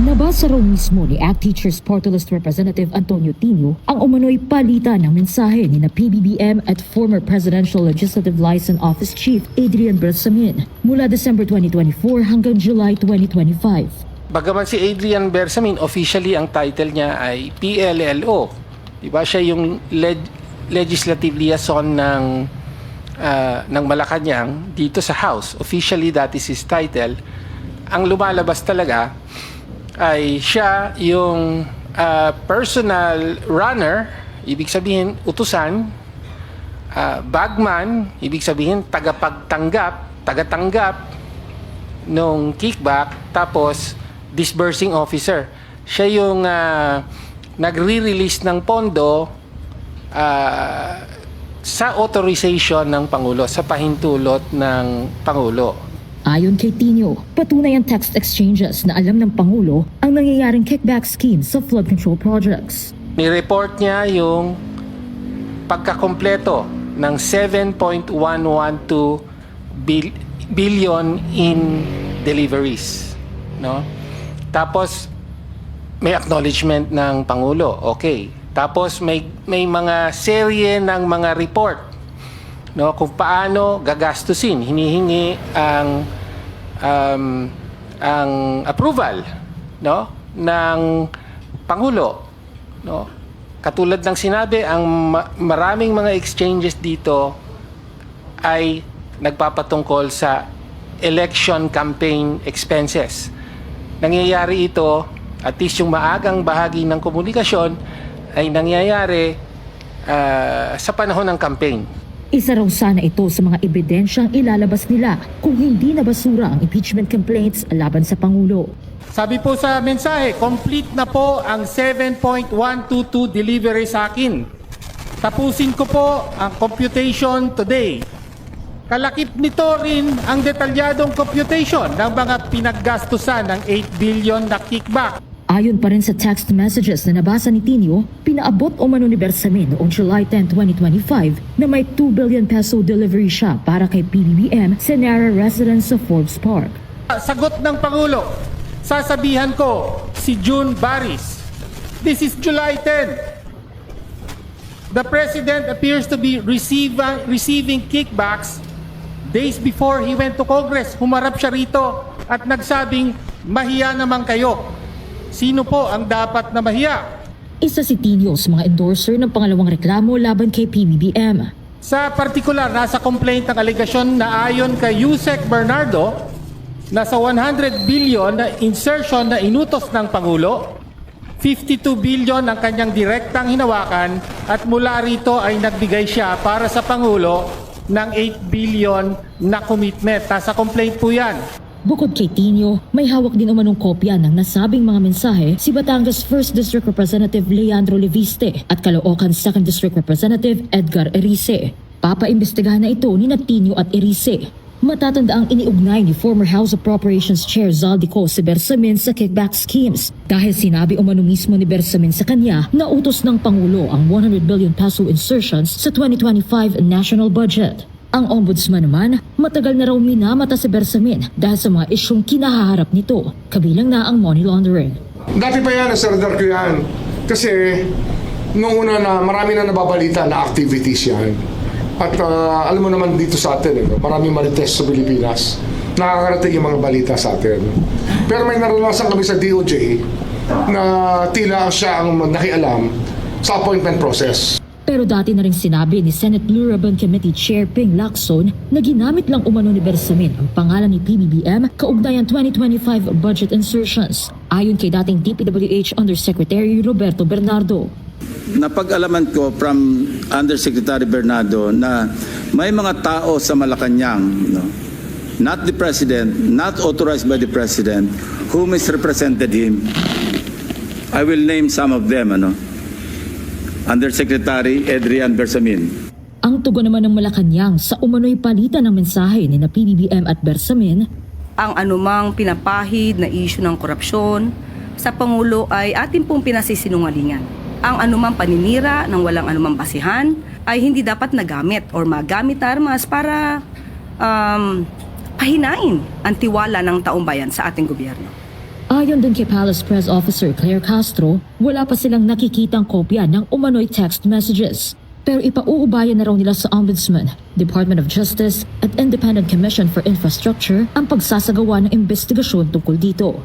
Nabasa raw mismo ni ACT Teachers Party List Representative Antonio Tino ang umano'y palitan ng mensahe ni na PBBM at former Presidential Legislative Liaison Office Chief Adrian Bersamin mula December 2024 hanggang July 2025. Bagaman si Adrian Bersamin, officially ang title niya ay PLLO. Diba? Siya yung legislative liaison ng Malacanang dito sa House. Officially, that is his title. Ang lumalabas talaga ay siya yung personal runner, ibig sabihin utusan, bagman, ibig sabihin tagatanggap nung kickback, tapos disbursing officer. Siya yung nagre-release ng pondo sa authorization ng Pangulo, sa pahintulot ng Pangulo. Ayon kay Tino, patunay ang text exchanges na alam ng Pangulo ang nangyayaring kickback scheme sa flood control projects. Ni-report niya yung pagkakompleto ng 7.112 billion in deliveries. No? Tapos, may acknowledgement ng Pangulo. Okay. Tapos, may mga serye ng mga report, no, kung paano gagastusin, hinihingi ang approval, no, ng Pangulo, no. Katulad ng sinabi, ang maraming mga exchanges dito ay nagpapatungkol sa election campaign expenses. Nangyayari ito, at least yung maagang bahagi ng komunikasyon ay nangyayari sa panahon ng campaign. Isa raw sana ito sa mga ebidensyang ilalabas nila kung hindi nabasura ang impeachment complaints laban sa Pangulo. Sabi po sa mensahe, complete na po ang 7.122 delivery sa akin. Tapusin ko po ang computation today. Kalakip nito rin ang detalyadong computation ng mga pinaggastusan ng 8 billion na kickback. Ayon pa rin sa text messages na nabasa ni Tino, pinaabot o mano ni Bersamin noong July 10, 2025 na may 2 billion peso delivery siya para kay PBBM sa Nara residence sa Forbes Park. Sagot ng Pangulo, sasabihan ko si June Baris. This is July 10. The President appears to be receiving kickbacks days before he went to Congress. Humarap siya rito at nagsabing, mahiya naman kayo. Sino po ang dapat na mahiya? Isa si Tino sa mga endorser ng pangalawang reklamo laban kay PBBM. Sa partikular, nasa complaint ng alegasyon na ayon kay Yusek Bernardo, nasa 100 billion na insertion na inutos ng Pangulo, 52 billion ang kanyang direktang hinawakan at mula rito ay nagbigay siya para sa Pangulo ng 8 billion na commitment. Nasa complaint po yan. Bukod kay Tino, may hawak din umanong kopya ng nasabing mga mensahe si Batangas 1st District Representative Leandro Leviste at Caloocan 2nd District Representative Edgar Erice. Papaimbestigahan na ito ni Tino at Erice. Matatanda ang iniugnay ni former House Appropriations Chair Zaldico si Bersamin sa kickback schemes dahil sinabi umano mismo ni Bersamin sa kanya na utos ng Pangulo ang 100 billion peso insertions sa 2025 national budget. Ang ombudsman naman, matagal na raw minamata si Bersamin dahil sa mga isyong kinahaharap nito, kabilang na ang money laundering. Dati pa yan, Senator ko yan. Kasi noong una na marami na nababalita na activities yan. At alam mo naman dito sa atin, maraming marites sa Pilipinas. Nakakarating yung mga balita sa atin. Pero may naranasan kami sa DOJ na tila siya ang nakialam sa appointment process. Pero dati na rin sinabi ni Senate Blue Ribbon Committee Chair Ping Lacson na ginamit lang umano ni Bersamin ang pangalan ni PBBM kaugnayan 2025 budget insertions. Ayon kay dating DPWH Undersecretary Roberto Bernardo. Napag-alaman ko from Undersecretary Bernardo na may mga tao sa Malacanang, not the President, not authorized by the President, who misrepresented him. I will name some of them, Undersecretary Adrian Bersamin. Ang tugon naman ng Malacanang sa umano'y palitan ng mensahe ni na PBBM at Bersamin, ang anumang pinapahid na issue ng korupsyon sa Pangulo ay ating pong pinasisinungalingan. Ang anumang paninira ng walang anumang basihan ay hindi dapat nagamit or magamit na armas para pahinain ang tiwala ng taong bayan sa ating gobyerno. Ayon din kay Palace Press Officer Claire Castro, wala pa silang nakikitang kopya ng umano'y text messages. Pero ipauubayan na raw nila sa Ombudsman, Department of Justice at Independent Commission for Infrastructure ang pagsasagawa ng investigasyon tungkol dito.